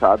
7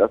10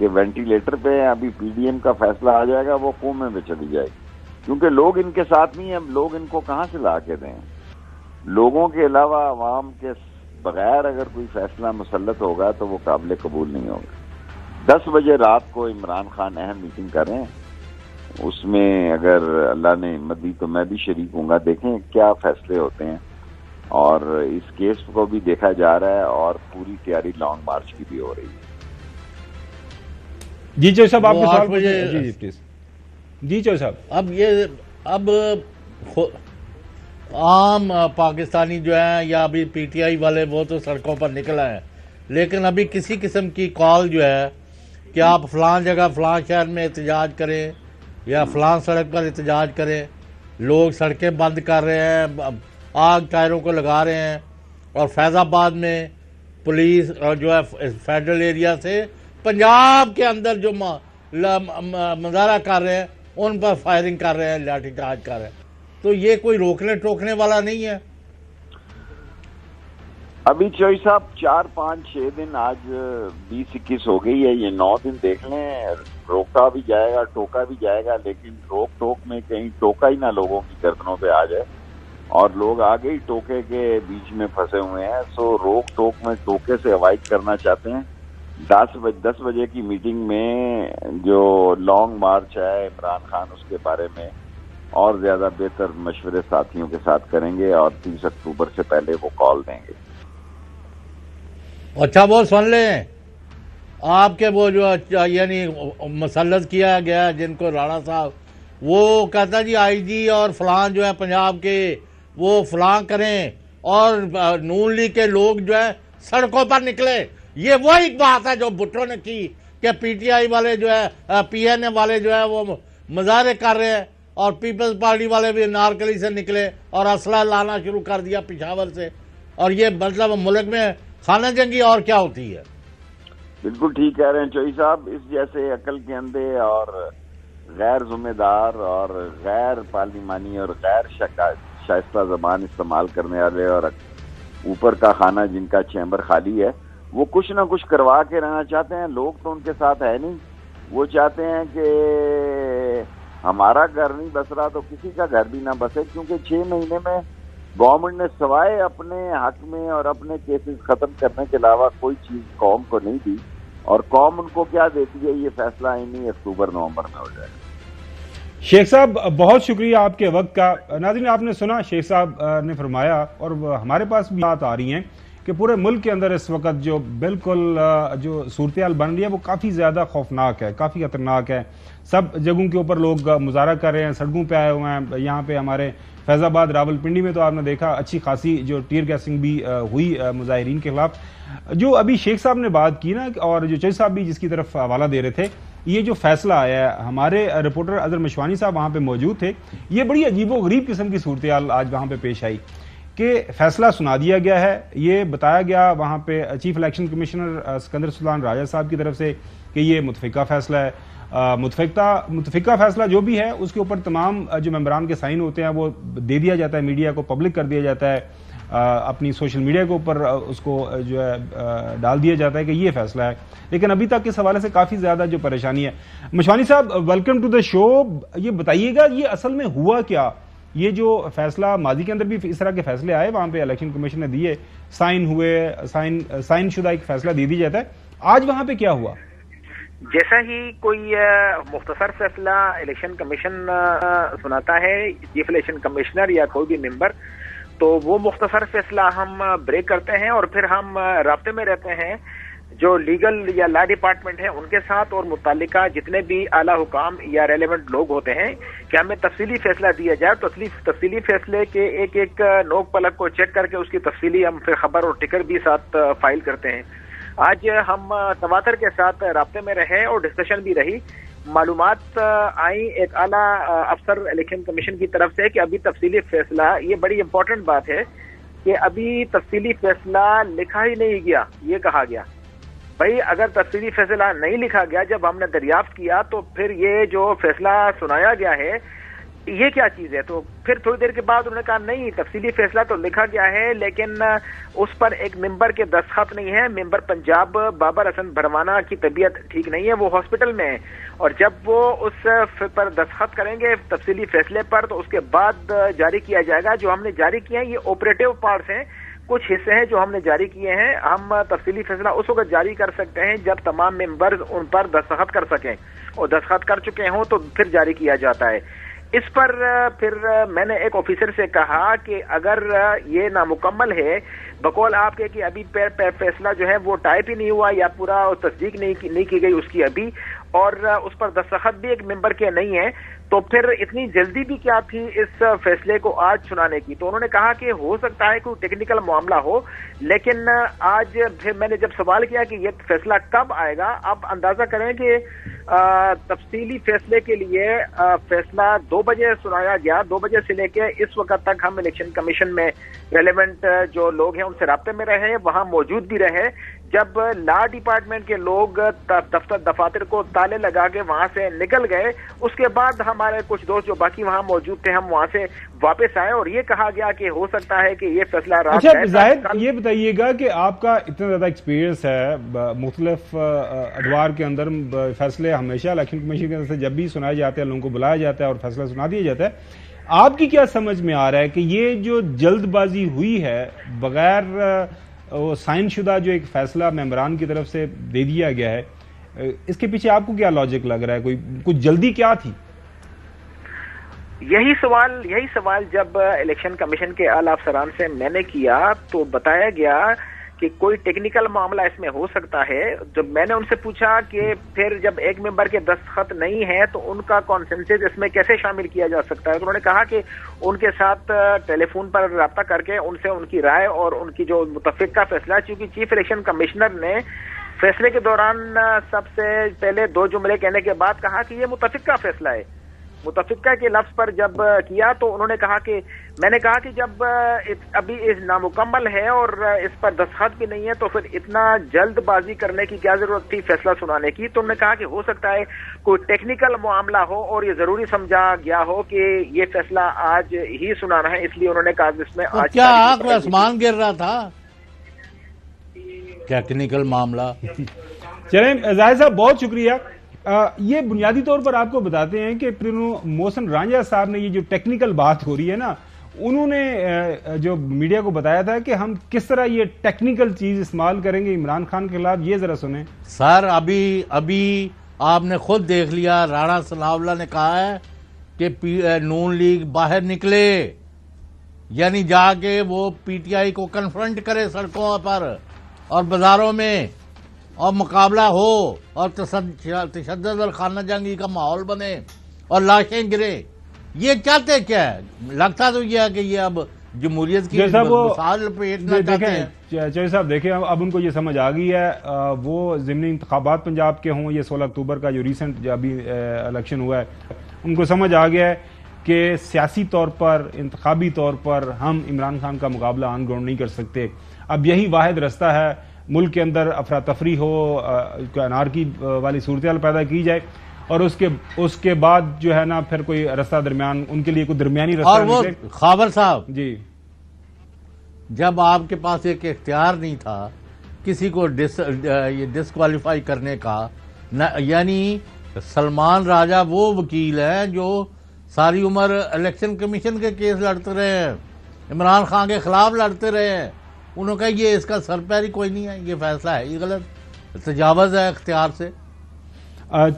کہ وینٹیلیٹر پہ ابھی پی ڈی ایم کا فیصلہ آ جائے گا وہ کومے میں چلی جائے گی، کیونکہ لوگ ان کے ساتھ نہیں ہیں. لوگ ان کو کہاں سے لا کے دیں؟ لوگوں کے علاوہ عوام کے بغیر اگر کوئی فیصلہ مسلط ہوگا تو وہ قابل قبول نہیں ہوگا. 10 بجے رات کو عمران خان اہم میٹنگ کریں، اس میں اگر اللہ نے ہمت دی تو میں بھی شریک ہوں گا. دیکھیں کیا فیصلے ہوتے ہیں، اور اس کیس کو بھی دیکھا جا رہا ہے اور پوری تیاری لانگ مارچ کی بھی ہو رہی ہے. جی چوہدری صاحب آپ کے سوال. جی پلیز. جی چوہدری صاحب، اب عام پاکستانی جو ہیں یا ابھی پی ٹی آئی والے وہ تو سڑکوں پر نکل آئے ہیں، لیکن ابھی کسی قسم کی کال جو ہے کہ آپ فلاں جگہ فلاں شہر میں احتجاج کریں یا فلاں سڑک پر احتجاج کریں، لوگ سڑکیں بند کر رہے ہیں، آگ ٹائروں کو لگا رہے ہیں، اور فیض آباد میں پولیس جو ہے فیڈرل ایریا سے پنجاب کے اندر جو مظاہرہ کر رہے ہیں ان پر فائرنگ کر رہے ہیں، لاٹھی چارج کر رہے ہیں. تو یہ کوئی روکنے ٹوکنے والا نہیں ہے. ابھی چوہدری صاحب 4 5 6 دن، آج 20 21 ہو گئی ہے، یہ 9 دن دیکھ لیں. روکا بھی جائے گا، ٹوکا بھی جائے گا، لیکن روک ٹوک میں کہیں ٹوکا ہی نہ لوگوں کی گردنوں پہ آ جائے، اور لوگ آگے ہی ٹوکے کے بیچ میں پھنسے ہوئے ہیں. سو روک ٹوک میں ٹوکے سے اوائڈ کرنا چاہتے ہیں. 10 بجے کی میٹنگ میں جو لانگ مارچ ہے عمران خان اس کے بارے میں اور زیادہ بہتر مشورے ساتھیوں کے ساتھ کریں گے، اور 30 اکتوبر سے پہلے وہ کال دیں گے. اچھا وہ سن لیں، آپ کے وہ جو یعنی مسلط کیا گیا جن کو رانا صاحب، وہ کہتا جی آئی جی اور فلاں جو ہے پنجاب کے وہ فلاں کریں، اور نون لیگ کے لوگ جو ہے سڑکوں پر نکلے. یہ وہی بات ہے جو بھٹو نے کی کہ پی ٹی آئی والے جو ہے پی این اے والے جو ہے وہ مظاہرے کر رہے ہیں، اور پیپلز پارٹی والے بھی نارکلی سے نکلے اور اسلحہ لانا شروع کر دیا پشاور سے. اور یہ مطلب ملک میں خانہ جنگی اور کیا ہوتی ہے. بالکل ٹھیک کہہ رہے ہیں چوہدری صاحب. اس جیسے عقل کے اندھے اور غیر ذمہ دار اور غیر پارلیمانی اور غیر شائستہ زبان استعمال کرنے والے اور اوپر کا خانہ جن کا چیمبر خالی ہے، وہ کچھ نہ کچھ کروا کے رہنا چاہتے ہیں. لوگ تو ان کے ساتھ ہے نہیں، وہ چاہتے ہیں کہ ہمارا گھر نہیں بس رہا تو کسی کا گھر بھی نہ بسے، کیونکہ 6 مہینے میں گورنمنٹ نے سوائے اپنے حق میں اور اپنے کیسز ختم کرنے کے علاوہ کوئی چیز قوم کو نہیں دی، اور قوم ان کو کیا دیتی ہے، یہ فیصلہ انہی اکتوبر نومبر میں ہو جائے گا. شیخ صاحب بہت شکریہ آپ کے وقت کا. ناظرین آپ نے سنا شیخ صاحب نے فرمایا، اور ہمارے پاس بھی بات آ رہی ہیں کہ پورے ملک کے اندر اس وقت جو بالکل جو صورتحال بن رہی ہے وہ کافی زیادہ خوفناک ہے، کافی خطرناک ہے. سب جگہوں کے اوپر لوگ مظاہرہ کر رہے ہیں، سڑکوں پہ آئے ہوئے ہیں. یہاں پہ ہمارے فیض آباد راولپنڈی میں تو آپ نے دیکھا اچھی خاصی جو ٹیئر گیسنگ بھی ہوئی مظاہرین کے خلاف. جو ابھی شیخ صاحب نے بات کی نا، اور جو چوہدری صاحب بھی جس کی طرف حوالہ دے رہے تھے، یہ جو فیصلہ آیا ہے، ہمارے رپورٹر اظہر مشوانی صاحب وہاں پہ موجود تھے. یہ بڑی عجیب و غریب قسم کی صورتحال آج وہاں پہ پیش آئی کہ فیصلہ سنا دیا گیا ہے. یہ بتایا گیا وہاں پہ چیف الیکشن کمشنر سکندر سلطان راجہ صاحب کی طرف سے کہ یہ متفقہ فیصلہ ہے. متفقہ فیصلہ جو بھی ہے اس کے اوپر تمام جو ممبران کے سائن ہوتے ہیں وہ دے دیا جاتا ہے، میڈیا کو پبلک کر دیا جاتا ہے، اپنی سوشل میڈیا کے اوپر اس کو جو ہے ڈال دیا جاتا ہے کہ یہ فیصلہ ہے. لیکن ابھی تک اس حوالے سے کافی زیادہ جو پریشانی ہے. مشوانی صاحب ویلکم ٹو دا شو. یہ بتائیے گا یہ اصل میں ہوا کیا؟ یہ جو فیصلہ ماضی کے اندر بھی اس طرح کے فیصلے آئے، وہاں پہ الیکشن کمیشن نے دیے، سائن ہوئے، سائن شدہ ایک فیصلہ دے دیا جاتا ہے. آج وہاں پہ کیا ہوا؟ جیسا ہی کوئی مختصر فیصلہ الیکشن کمیشن سناتا ہے، چیف الیکشن کمشنر یا کوئی بھی ممبر، تو وہ مختصر فیصلہ ہم بریک کرتے ہیں اور پھر ہم رابطے میں رہتے ہیں جو لیگل یا لا ڈپارٹمنٹ ہے ان کے ساتھ، اور متعلقہ جتنے بھی اعلیٰ حکام یا ریلیونٹ لوگ ہوتے ہیں کہ ہمیں تفصیلی فیصلہ دیا جائے. تفصیلی فیصلے کے ایک ایک نوک پلک کو چیک کر کے اس کی تفصیلی ہم پھر خبر اور ٹکر بھی ساتھ فائل کرتے ہیں. آج ہم تواتر کے ساتھ رابطے میں رہے اور ڈسکشن بھی رہی. معلومات آئیں ایک اعلیٰ افسر الیکشن کمیشن کی طرف سے کہ ابھی تفصیلی فیصلہ، یہ بڑی امپورٹنٹ بات ہے کہ ابھی تفصیلی فیصلہ لکھا ہی نہیں گیا. یہ کہا گیا بھائی اگر تفصیلی فیصلہ نہیں لکھا گیا، جب ہم نے دریافت کیا تو پھر یہ جو فیصلہ سنایا گیا ہے یہ کیا چیز ہے؟ تو پھر تھوڑی دیر کے بعد انہوں نے کہا نہیں تفصیلی فیصلہ تو لکھا گیا ہے لیکن اس پر ایک ممبر کے دستخط نہیں ہے. ممبر پنجاب بابر حسن بھروانا کی طبیعت ٹھیک نہیں ہے, وہ ہاسپٹل میں ہے, اور جب وہ اس پر دستخط کریں گے تفصیلی فیصلے پر تو اس کے بعد جاری کیا جائے گا. جو ہم نے جاری کیے ہیں یہ آپریٹو پارٹس ہیں, کچھ حصے ہیں جو ہم نے جاری کیے ہیں. ہم تفصیلی فیصلہ اس وقت جاری کر سکتے ہیں جب تمام ممبرز ان پر دستخط کر سکیں, اور دستخط کر چکے ہوں تو پھر جاری کیا جاتا ہے. اس پر پھر میں نے ایک آفیسر سے کہا کہ اگر یہ نامکمل ہے بقول آپ کے کہ ابھی فیصلہ جو ہے وہ ٹائپ ہی نہیں ہوا یا پورا تصدیق نہیں کی گئی اس کی ابھی, اور اس پر دستخط بھی ایک ممبر کے نہیں ہے, تو پھر اتنی جلدی بھی کیا تھی اس فیصلے کو آج سنانے کی؟ تو انہوں نے کہا کہ ہو سکتا ہے کوئی ٹیکنیکل معاملہ ہو, لیکن آج پھر میں نے جب سوال کیا کہ یہ فیصلہ کب آئے گا, آپ اندازہ کریں کہ تفصیلی فیصلے کے لیے فیصلہ 2 بجے سنایا گیا. 2 بجے سے لے کے اس وقت تک ہم الیکشن کمیشن میں ریلیونٹ جو لوگ ہیں ان سے رابطے میں رہے, وہاں موجود بھی رہے. جب لا ڈپارٹمنٹ کے لوگ دفاتر کو تالے لگا کے وہاں سے نکل گئے, اس کے بعد ہمارے کچھ دوست جو باقی وہاں موجود تھے ہم وہاں سے واپس آئے, اور یہ کہا گیا کہ ہو سکتا ہے کہ یہ فیصلہ رات. اچھا زاہد, یہ بتائیے گا کہ آپ کا اتنا زیادہ ایکسپیرینس ہے مختلف ادوار کے اندر, فیصلے ہمیشہ الیکشن کمیشن کے اندر سے جب بھی سنائے جاتے ہیں لوگوں کو بلایا جاتا ہے اور فیصلہ سنا دیا جاتا ہے, آپ کی کیا سمجھ میں آ رہا ہے کہ یہ جو جلد بازی ہوئی ہے بغیر سائن شدہ جو ایک فیصلہ ممبران کی طرف سے دے دیا گیا ہے, اس کے پیچھے آپ کو کیا لاجک لگ رہا ہے؟ کچھ جلدی کیا تھی؟ یہی سوال جب الیکشن کمیشن کے اعلی افسران سے میں نے کیا تو بتایا گیا کہ کوئی ٹیکنیکل معاملہ اس میں ہو سکتا ہے. جب میں نے ان سے پوچھا کہ پھر جب ایک ممبر کے دستخط نہیں ہے تو ان کا کانسنسس اس میں کیسے شامل کیا جا سکتا ہے, تو انہوں نے کہا کہ ان کے ساتھ ٹیلی فون پر رابطہ کر کے ان سے ان کی رائے اور ان کی جو متفقہ فیصلہ, چونکہ چیف الیکشن کمشنر نے فیصلے کے دوران سب سے پہلے 2 جملے کہنے کے بعد کہا کہ یہ متفقہ فیصلہ ہے. متفقہ کے لفظ پر جب کیا تو انہوں نے کہا کہ میں نے کہا کہ جب ابھی نامکمل ہے اور اس پر دستخط بھی نہیں ہے تو پھر اتنا جلد بازی کرنے کی کیا ضرورت تھی فیصلہ سنانے کی. تو انہوں نے کہا کہ ہو سکتا ہے کوئی ٹیکنیکل معاملہ ہو اور یہ ضروری سمجھا گیا ہو کہ یہ فیصلہ آج ہی سنانا ہے, اس لیے انہوں نے کہا اس میں آج کیا آنکھ میں آسمان گر رہا تھا ٹیکنیکل معاملہ. چلیں زاہد صاحب بہت شکریہ. یہ بنیادی طور پر آپ کو بتاتے ہیں کہ محسن رانجھا صاحب نے یہ جو ٹیکنیکل بات ہو رہی ہے نا, انہوں نے جو میڈیا کو بتایا تھا کہ ہم کس طرح یہ ٹیکنیکل چیز استعمال کریں گے عمران خان کے خلاف. یہ ذرا سنیں سر. ابھی آپ نے خود دیکھ لیا, رانا ثناء اللہ نے کہا ہے کہ نون لیگ باہر نکلے, یعنی جا کے وہ پی ٹی آئی کو کنفرنٹ کرے سڑکوں پر اور بازاروں میں, اور مقابلہ ہو اور تشدد اور خانہ جنگی کا ماحول بنے اور لاشیں گرے. یہ چاہتے کیا ہے؟ لگتا تو یہ ہے کہ یہ اب جمہوریت کی مثال پیٹنا چاہتے ہیں. چوہدری صاحب دیکھیں, اب ان کو یہ سمجھ آ گئی ہے, وہ ضمنی انتخابات پنجاب کے ہوں, یہ 16 اکتوبر کا جو ریسنٹ ابھی الیکشن ہوا ہے, ان کو سمجھ آ گیا ہے کہ سیاسی طور پر انتخابی طور پر ہم عمران خان کا مقابلہ آن گراؤنڈ نہیں کر سکتے. اب یہی واحد رستہ ہے, ملک کے اندر افراتفری ہو, انارکی والی صورتحال پیدا کی جائے, اور اس کے بعد جو ہے نا پھر کوئی رستہ درمیان ان کے لیے کوئی درمیانی رستہ. اور وہ خاور صاحب جی, جب آپ کے پاس ایک اختیار نہیں تھا کسی کو ڈسکوالیفائی کرنے کا, یعنی سلمان راجہ وہ وکیل ہیں جو ساری عمر الیکشن کمیشن کے کیس لڑتے رہے ہیں, عمران خان کے خلاف لڑتے رہے ہیں, انہوں نے کہا یہ اس کا سر پیر ہی کوئی نہیں ہے, یہ فیصلہ ہے, یہ غلط تجاوز ہے اختیار سے.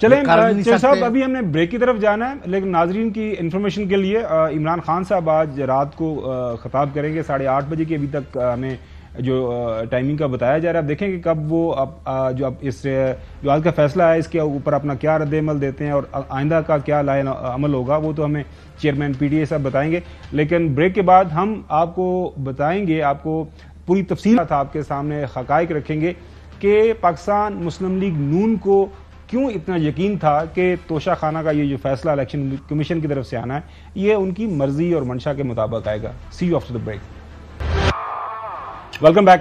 چلیں صاحب, ابھی ہم نے بریک کی طرف جانا ہے, لیکن ناظرین کی انفارمیشن کے لیے عمران خان صاحب آج رات کو خطاب کریں گے 8:30 بجے کے. ابھی تک ہمیں جو ٹائمنگ کا بتایا جا رہا ہے, اب دیکھیں کہ کب وہ جو آج کا فیصلہ ہے اس کے اوپر اپنا کیا رد عمل دیتے ہیں اور آئندہ کا کیا لائن عمل ہوگا, وہ تو ہمیں چیئرمین پی ٹی اے صاحب بتائیں گے. لیکن بریک کے بعد ہم آپ کو بتائیں گے, آپ کو پوری تفصیل آپ کے سامنے حقائق رکھیں گے کہ پاکستان مسلم لیگ نون کو کیوں اتنا یقین تھا کہ توشہ خانہ کا یہ جو فیصلہ الیکشن کمیشن کی طرف سے آنا ہے یہ ان کی مرضی اور منشا کے مطابق آئے گا. See you after the break. Welcome back.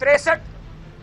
63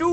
2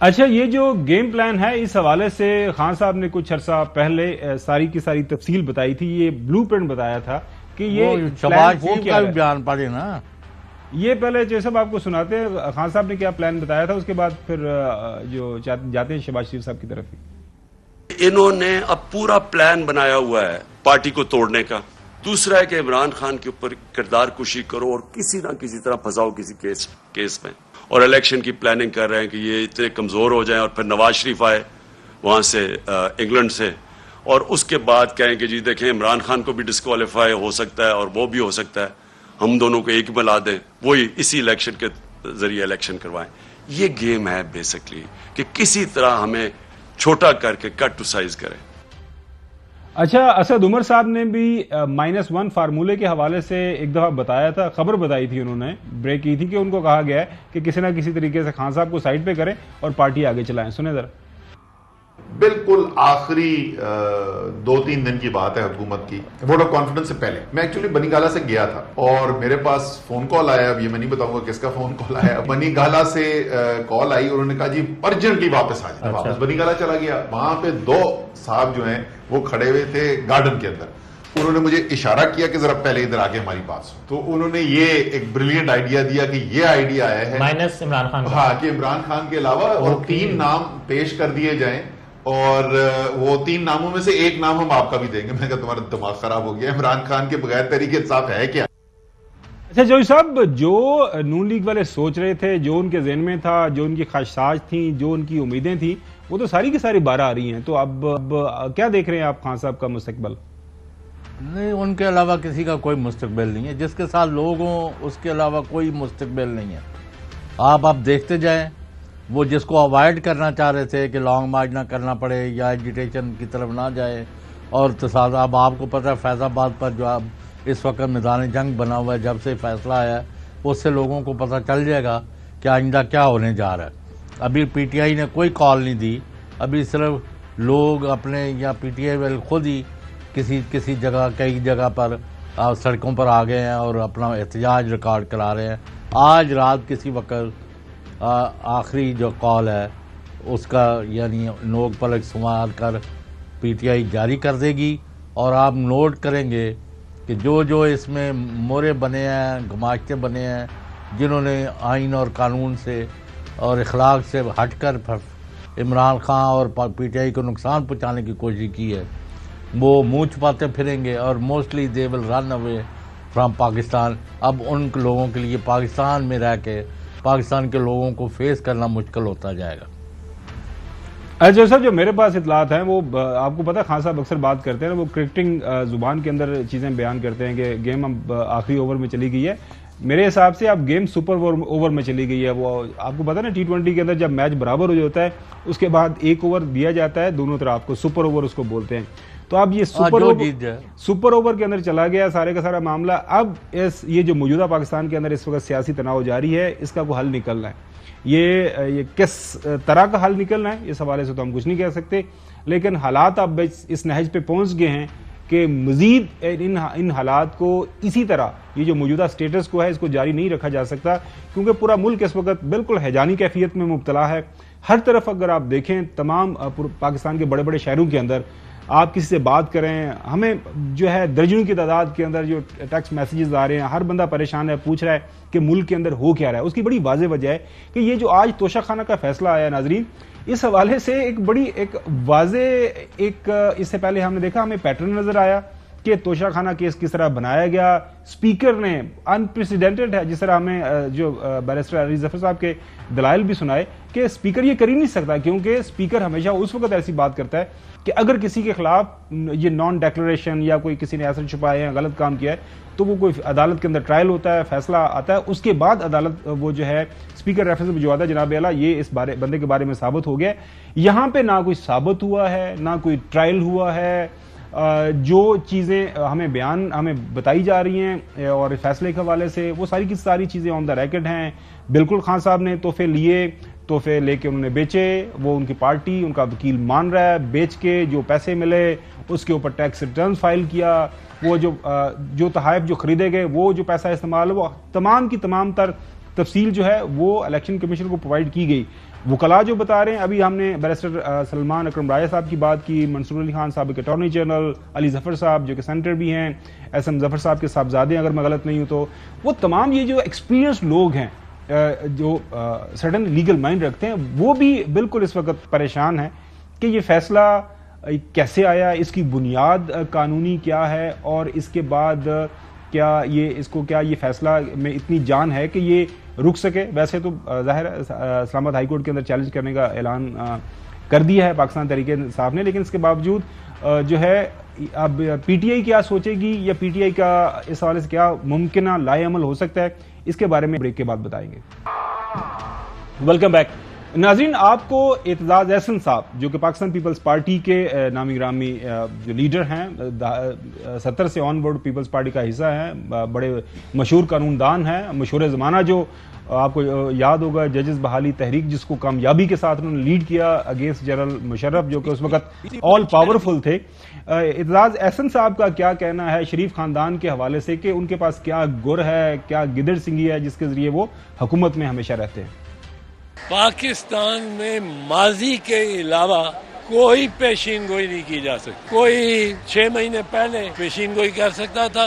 اچھا، یہ جو گیم پلان ہے اس حوالے سے خان صاحب نے کچھ عرصہ پہلے ساری کی ساری تفصیل بتائی تھی، یہ بلو پرنٹ بتایا تھا کہ یہ شہباز شریف کا بھی بیان پڑھے نا، یہ پہلے جو صاحب آپ کو سناتے ہیں خان صاحب نے کیا پلان بتایا تھا، اس کے بعد پھر جو جاتے ہیں شہباز شریف صاحب کی طرف ہی۔ انہوں نے اب پورا پلان بنایا ہوا ہے پارٹی کو توڑنے کا۔ دوسرا ہے کہ عمران خان کے اوپر کردار کشی کرو اور کسی نہ کسی طرح پھنساؤ کسی کیس میں، اور الیکشن کی پلاننگ کر رہے ہیں کہ یہ اتنے کمزور ہو جائیں اور پھر نواز شریف آئے وہاں سے انگلینڈ سے، اور اس کے بعد کہیں کہ جی دیکھیں عمران خان کو بھی ڈسکوالیفائی ہو سکتا ہے اور وہ بھی ہو سکتا ہے، ہم دونوں کو ایک ملا دیں، وہی اسی الیکشن کے ذریعے الیکشن کروائیں۔ یہ گیم ہے بیسکلی کہ کسی طرح ہمیں چھوٹا کر کے کٹ ٹو سائز کریں۔ اچھا، اسد عمر صاحب نے بھی -1 فارمولے کے حوالے سے ایک دفعہ بتایا تھا، خبر بتائی تھی انہوں نے، بریک کی تھی کہ ان کو کہا گیا ہے کہ کسی نہ کسی طریقے سے خان صاحب کو سائڈ پہ کریں اور پارٹی آگے چلائیں۔ سنیں ذرا۔ بالکل آخری 2-3 دن کی بات ہے حکومت کی، ووٹ آف کانفیڈنس سے پہلے میں ایکچولی بنی گالا سے گیا تھا اور میرے پاس فون کال آیا، اب یہ میں نہیں بتاؤں گا کس کا فون کال آیا، بنی گالا سے کال آئی اور انہوں نے کہا جی ارجنٹلی واپس آ جائیں۔ واپس بنی گالا چلا گیا، وہاں پہ 2 صاحب جو ہیں وہ کھڑے ہوئے تھے گارڈن کے اندر، انہوں نے مجھے اشارہ کیا کہ ذرا پہلے ادھر آ کے ہماری بات سن، تو انہوں نے یہ ایک بریلینٹ آئیڈیا دیا کہ یہ آئیڈیا آیا ہے مائنس عمران خان، ہاں، کہ عمران خان کے علاوہ اور 3 نام پیش کر دیے جائیں، اور وہ 3 ناموں میں سے 1 نام ہم آپ کا بھی دیں گے۔ میں کہا تمہارا دماغ خراب ہو گیا، عمران خان کے بغیر تحریک انصاف ہے کیا؟ اچھا جوئی صاحب، جو نون لیگ والے سوچ رہے تھے، جو ان کے ذہن میں تھا، جو ان کی خواہشات تھیں، جو ان کی امیدیں تھیں، وہ تو ساری کی ساری بارہ آ رہی ہیں، تو اب کیا دیکھ رہے ہیں آپ خان صاحب کا مستقبل؟ نہیں، ان کے علاوہ کسی کا کوئی مستقبل نہیں ہے، جس کے ساتھ لوگ ہوں اس کے علاوہ کوئی مستقبل نہیں ہے۔ آپ دیکھتے جائیں، وہ جس کو اوائڈ کرنا چاہ رہے تھے کہ لانگ مارچ نہ کرنا پڑے یا ایجیٹیشن کی طرف نہ جائے، اور تصاد اب آپ کو پتہ ہے فیض آباد پر جو اب اس وقت میدان جنگ بنا ہوا ہے، جب سے فیصلہ آیا ہے اس سے لوگوں کو پتہ چل جائے گا کہ آئندہ کیا ہونے جا رہا ہے۔ ابھی پی ٹی آئی نے کوئی کال نہیں دی، ابھی صرف لوگ اپنے یا پی ٹی آئی والے خود ہی کسی جگہ کئی جگہ پر سڑکوں پر آ گئے ہیں اور اپنا احتجاج ریکارڈ کرا رہے ہیں۔ آج رات کسی وقت آخری جو کال ہے اس کا یعنی نوک پلک سنوار کر پی ٹی آئی جاری کر دے گی، اور آپ نوٹ کریں گے کہ جو اس میں مورے بنے ہیں، گماشتے بنے ہیں، جنہوں نے آئین اور قانون سے اور اخلاق سے ہٹ کر عمران خان اور پی ٹی آئی کو نقصان پہنچانے کی کوشش کی ہے، وہ منہ چھپاتے پھریں گے اور mostly they will run away from Pakistan. اب ان لوگوں کے لیے پاکستان میں رہ کے پاکستان کے لوگوں کو فیس کرنا مشکل ہوتا جائے گا۔ اچھا صاحب، جو میرے پاس اطلاعات ہیں وہ آپ کو پتا ہے خان صاحب اکثر بات کرتے ہیں نا، وہ کرکٹنگ زبان کے اندر چیزیں بیان کرتے ہیں کہ گیم اب آخری اوور میں چلی گئی ہے۔ میرے حساب سے اب گیم سپر اوور میں چلی گئی ہے۔ وہ آپ کو پتا ہے نا T20 کے اندر جب میچ برابر ہو جاتا ہے اس کے بعد 1 اوور دیا جاتا ہے دونوں طرف کو، سپر اوور اس کو بولتے ہیں۔ تو اب یہ سپر اوور کے اندر چلا گیا سارے کا سارا معاملہ۔ اب یہ جو موجودہ پاکستان کے اندر اس وقت سیاسی تناؤ جاری ہے، اس کا کوئی حل نکلنا ہے، یہ کس طرح کا حل نکلنا ہے اس حوالے سے تو ہم کچھ نہیں کہہ سکتے، لیکن حالات اب اس نہج پہ پہنچ گئے ہیں کہ مزید ان حالات کو اسی طرح یہ جو موجودہ سٹیٹس کو ہے اس کو جاری نہیں رکھا جا سکتا، کیونکہ پورا ملک اس وقت بالکل ہیجانی کیفیت میں مبتلا ہے۔ ہر طرف اگر آپ دیکھیں تمام پاکستان کے بڑے بڑے شہروں کے اندر آپ کسی سے بات کریں، ہمیں جو ہے درجنوں کی تعداد کے اندر جو ٹیکسٹ میسیجز آ رہے ہیں، ہر بندہ پریشان ہے، پوچھ رہا ہے کہ ملک کے اندر ہو کیا رہا ہے۔ اس کی بڑی واضح وجہ ہے کہ یہ جو آج توشہ خانہ کا فیصلہ آیا ناظرین، اس حوالے سے ایک واضح اس سے پہلے ہم نے دیکھا ہمیں پیٹرن نظر آیا کہ توشہ خانہ کیس کس طرح بنایا گیا، اسپیکر نے انپریسیڈنٹڈ ہے، جس طرح ہمیں جو بیرسٹر علی ظفر صاحب کے دلائل بھی سنائے کہ اسپیکر یہ کر ہی نہیں سکتا، کیونکہ اسپیکر ہمیشہ اس وقت ایسی بات کرتا ہے کہ اگر کسی کے خلاف یہ نان ڈیکلریشن یا کوئی کسی نے ایسا چھپایا ہے، غلط کام کیا ہے، تو وہ کوئی عدالت کے اندر ٹرائل ہوتا ہے، فیصلہ آتا ہے، اس کے بعد عدالت وہ جو ہے اسپیکر ریفرنس میں جو آتا ہے جناب اعلیٰ یہ اس بندے کے بارے میں ثابت ہو گیا۔ یہاں پہ نہ کوئی ثابت ہوا ہے، نہ کوئی ٹرائل ہوا ہے، جو چیزیں ہمیں بتائی جا رہی ہیں اور فیصلے کے حوالے سے وہ ساری کی ساری چیزیں آن دا ریکڈ ہیں۔ بالکل خان صاحب نے تحفے لے کے انہوں نے بیچے، وہ ان کی پارٹی ان کا وکیل مان رہا ہے، بیچ کے جو پیسے ملے اس کے اوپر ٹیکس ریٹرن فائل کیا، وہ جو تحائف جو خریدے گئے وہ جو پیسہ استعمال وہ تمام کی تمام تر تفصیل جو ہے وہ الیکشن کمیشن کو پرووائڈ کی گئی، وکلا جو بتا رہے ہیں، ابھی ہم نے بیرسٹر سلمان اکرم راجہ صاحب کی بات کی، منصور علی خان سابق اٹارنی جنرل، علی ظفر صاحب جو کہ سینیٹر بھی ہیں، ایس ایم ظفر صاحب کے صاحبزادے اگر میں غلط نہیں ہوں تو، وہ تمام یہ جو ایکسپیرینس لوگ ہیں جو سرٹن لیگل مائنڈ رکھتے ہیں، وہ بھی بالکل اس وقت پریشان ہیں کہ یہ فیصلہ کیسے آیا، اس کی بنیاد قانونی کیا ہے، اور اس کے بعد کیا یہ فیصلہ میں اتنی جان ہے کہ یہ رک سکے. ویسے تو ظاہر ہے اسلام آباد ہائی کورٹ کے اندر چیلنج کرنے کا اعلان کر دیا ہے پاکستان تحریک انصاف نے، لیکن اس کے باوجود جو ہے اب پی ٹی آئی کیا سوچے گی، یا پی ٹی آئی کا اس حوالے سے کیا ممکنہ لائے عمل ہو سکتا ہے، اس کے بارے میں بریک کے بعد بتائیں گے. ویلکم بیک ناظرین. آپ کو اعتزاز احسن صاحب جو کہ پاکستان پیپلز پارٹی کے نامی گرامی جو لیڈر ہیں، 70 سے آن بورڈ پیپلز پارٹی کا حصہ ہیں، بڑے مشہور قانون دان ہیں، مشہور زمانہ جو آپ کو یاد ہوگا ججز بحالی تحریک جس کو کامیابی کے ساتھ انہوں نے لیڈ کیا اگینسٹ جنرل مشرف جو کہ اس وقت آل پاورفل تھے. اعتزاز احسن صاحب کا کیا کہنا ہے شریف خاندان کے حوالے سے کہ ان کے پاس کیا گر ہے، کیا گدڑ سنگھی ہے جس کے ذریعے وہ حکومت میں ہمیشہ رہتے ہیں؟ پاکستان میں ماضی کے علاوہ کوئی پیشین گوئی نہیں کی جا سکتی. کوئی 6 مہینے پہلے پیشین گوئی کر سکتا تھا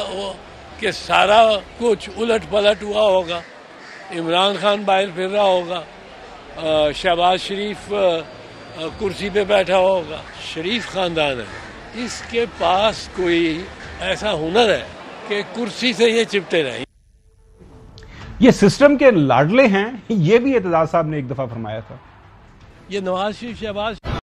کہ سارا کچھ الٹ پلٹ ہوا ہوگا، عمران خان باہر پھر رہا ہوگا، شہباز شریف کرسی پہ بیٹھا ہوگا. شریف خاندان ہے، اس کے پاس کوئی ایسا ہنر ہے کہ کرسی سے یہ چپٹے رہیں. یہ سسٹم کے لاڈلے ہیں، یہ بھی اعتزاز صاحب نے ایک دفعہ فرمایا تھا. یہ نواز شریف شہباز